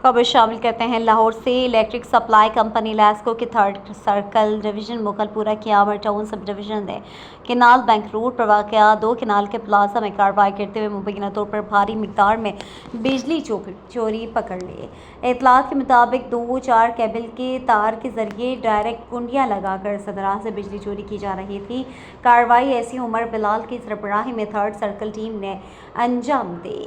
खबर शामिल करते हैं लाहौर से। इलेक्ट्रिक सप्लाई कंपनी लैस्को के 3rd सर्कल डिवीजन मुगलपुरा की आमर टाउन सब डिवीजन ने केनाल बैंक रोड पर वाक़या 2 केनाल के प्लाजा में कार्रवाई करते हुए मुबैना तौर पर भारी मिकदार में बिजली चोरी पकड़ ली। इतलात के मुताबिक 2-4 केबल के तार के जरिए डायरेक्ट कुंडियाँ लगाकर इस तरह से बिजली चोरी की जा रही थी। कार्रवाई एसी उमर बिलाल की सरबराही में 3rd सर्कल टीम ने अंजाम दी।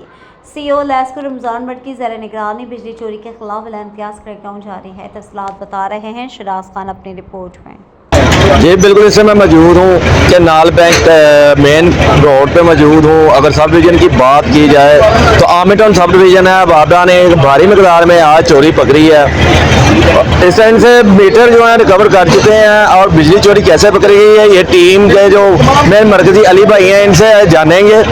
CEO लैस्को रमज़ान भट्ट की ज़ेर निगरानी बिजली चोरी के खिलाफ इम्तियाज़ क्रैकडाउन जारी है। तफसीलात बता रहे हैं शिराज खान अपनी रिपोर्ट में। जी बिल्कुल, इस समय मौजूद हूँ केनाल बैंक मेन रोड पे मौजूद हूँ। अगर सब डिवीज़न की बात की जाए तो आमर टाउन सब डिवीज़न है, बाबरा ने एक भारी मकदार में आज चोरी पकड़ी है। इस टाइम से मीटर जो है रिकवर कर चुके हैं और बिजली चोरी कैसे पकड़ी गई है ये टीम के जो मेन मरकजी अली भाई हैं इनसे जानेंगे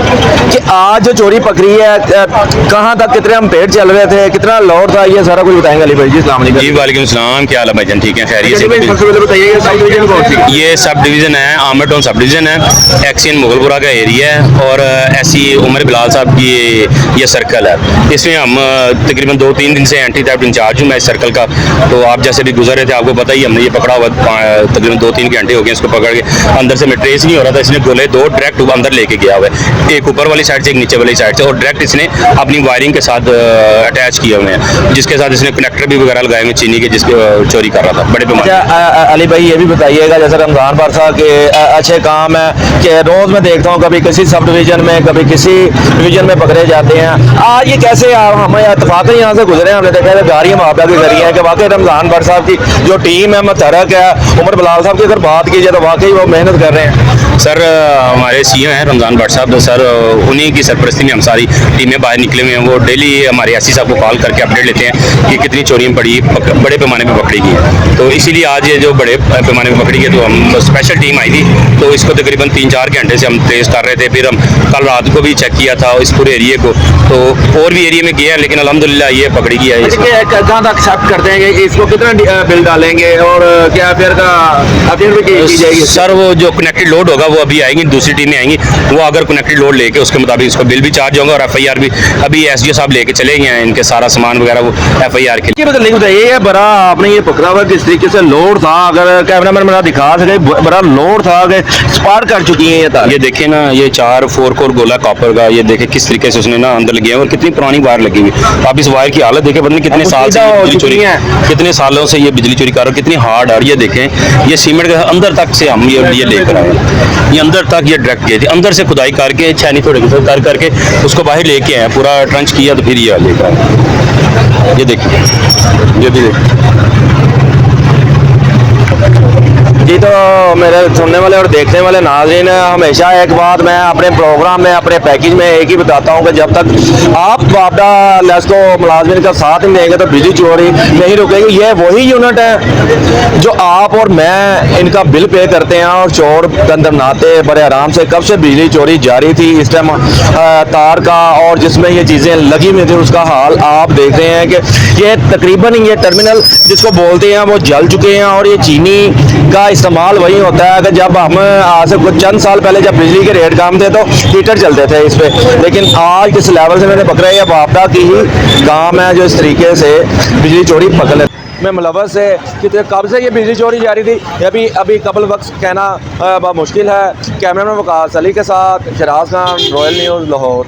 कि आज जो चोरी पकड़ी है कहाँ तक, कितने हम पेड़ चल रहे थे, कितना लोड था, ये सारा कुछ बताएंगे अली भाई जी। अस्सलाम वालेकुम। जी वालेकुम सलाम, क्या हाल है भाईजान, ठीक है, खैरियत से? सबसे पहले बताइए सब डिवीजन कौन सी? ये सब डिवीज़न है, आमर टाउन सब डिवीज़न है, एक्सियन मुगलपुरा का एरिया है और एसी उमर बिलाल साहब की ये सर्कल है। इसमें हम तकरीबन 2-3 दिन से एंटी थेफ्ट इंचार्ज हूँ मैं इस सर्कल का। तो आप जैसे भी गुजर रहे थे आपको पता ही, हमने ये पकड़ा हुआ तकरीबन 2-3 घंटे हो गए इसको पकड़ के। अंदर से मैं ट्रेस नहीं हो रहा था, इसने गोले 2 डायरेक्ट अंदर लेके गया हुआ है, एक ऊपर वाली साइड से एक नीचे वाली साइड से, और डायरेक्ट इसने अपनी वायरिंग के साथ अटैच किए हुए हैं, जिसके साथ इसने कनेक्टर भी वगैरह लगाए हुए चीनी के, जिसके चोरी कर रहा था बड़े पैमाने। अली भाई ये भी बताइएगा, जैसे रमज़ान बरसा के अच्छे काम है कि रोज़ मैं देखता हूँ कभी किसी सब डिवीज़न में कभी किसी डिवीज़न में पकड़े जाते हैं। आज ये कैसे हम इतफाक़न यहाँ से गुजरे, हमने देखा है गाड़ियाँ मुआवजा की जरिए हैं कि वाकई रमज़ान भट्ट साहब की जो टीम है मुतहरक है। उमर बिलाल साहब की अगर बात की जाए तो वाकई वो मेहनत कर रहे हैं। सर हमारे CEO हैं रमज़ान भट्ट साहब, तो सर उन्हीं की सरपरस्ती में हम सारी टीमें बाहर निकले हुए हैं। वो डेली हमारे एससी साहब को कॉल करके अपडेट लेते हैं कि कितनी चोरियाँ पड़ी, बड़े पैमाने पर पकड़ी गई। तो इसीलिए आज ये जो बड़े पैमाने पर पकड़ी गई तो हम स्पेशल टीम आई थी, तो इसको तकरीबन 3-4 घंटे से हम ट्रेस कर रहे थे। फिर हम कल रात को भी चेक किया था इस पूरे एरिए को, तो और भी एरिया में गया है, लेकिन अल्हम्दुलिल्लाह ये पकड़ी गई है। कहाँ तक एक्सेप्ट करते हैं कि इसको कितना बिल डालेंगे और क्या फिर का अपडेट भी की जाएगी? सर वो जो कनेक्टेड लोड होगा वो अभी आएंगी, दूसरी टीमें आएंगी, वो अगर कनेक्टेड लोड लेके उसके मुताबिक इसको बिल भी चार्ज होगा और FIR भी अभी SDO साहब लेके चले गए हैं, इनके सारा सामान वगैरह वो FIR के लिए बताइए। बड़ा आपने ये पकड़ा हुआ किस तरीके से लोड था, अगर कैमरा मैन मेरा दिखा सके, बड़ा लोड था कि स्पार्क कर चुकी है ये तार। ये देखे ना, ये 4 कोर गोला कॉपर का, ये देखे किस तरीके से उसने ना अंदर लगे हैं और कितनी पुरानी वायर लगी हुई। आप इस वायर की हालत देखे, पता नहीं कितने साल से बिजली चोरी है, कितने सालों से ये बिजली चोरी कर रहा है, कितनी हार्ड। और ये देखें, ये सीमेंट के अंदर तक से हम ये लेकर आए, ये अंदर तक ये डायरेक्ट गए थे, अंदर से खुदाई करके छानी थोड़े कर करके उसको बाहर लेके आए, पूरा ट्रंच किया तो फिर ये लेकर आए। ये देखिए, ये भी जी। तो मेरे सुनने वाले और देखने वाले नाज़रीन, हमेशा एक बात मैं अपने प्रोग्राम में अपने पैकेज में एक ही बताता हूँ कि जब तक आप बाबरा लैस्को मुलाजमिन का साथ नहीं देंगे तो बिजली चोरी नहीं रुकेगी। ये वही यूनिट है जो आप और मैं इनका बिल पे करते हैं और चोर अंदर नहाते बड़े आराम से। कब से बिजली चोरी जारी थी इस टाइम तार का, और जिसमें ये चीज़ें लगी हुई थी उसका हाल आप देख रहे हैं कि ये तकरीबन ये टर्मिनल जिसको बोलते हैं वो जल चुके हैं। और ये चीनी का इस्तेमाल वही होता है कि जब हम आज से कुछ चंद साल पहले जब बिजली के रेट कम थे तो हीटर चलते थे इस पे, लेकिन आज किस लेवल से मैंने पकड़ा है, ये बाबरा की ही काम है जो इस तरीके से बिजली चोरी पकड़ में मुलव्वस है। कितने कब से ये बिजली चोरी जारी थी अभी कबल वक्त कहना बहुत मुश्किल है। कैमरामैन वकार अली के साथ शिराज खान, रॉयल न्यूज़, लाहौर।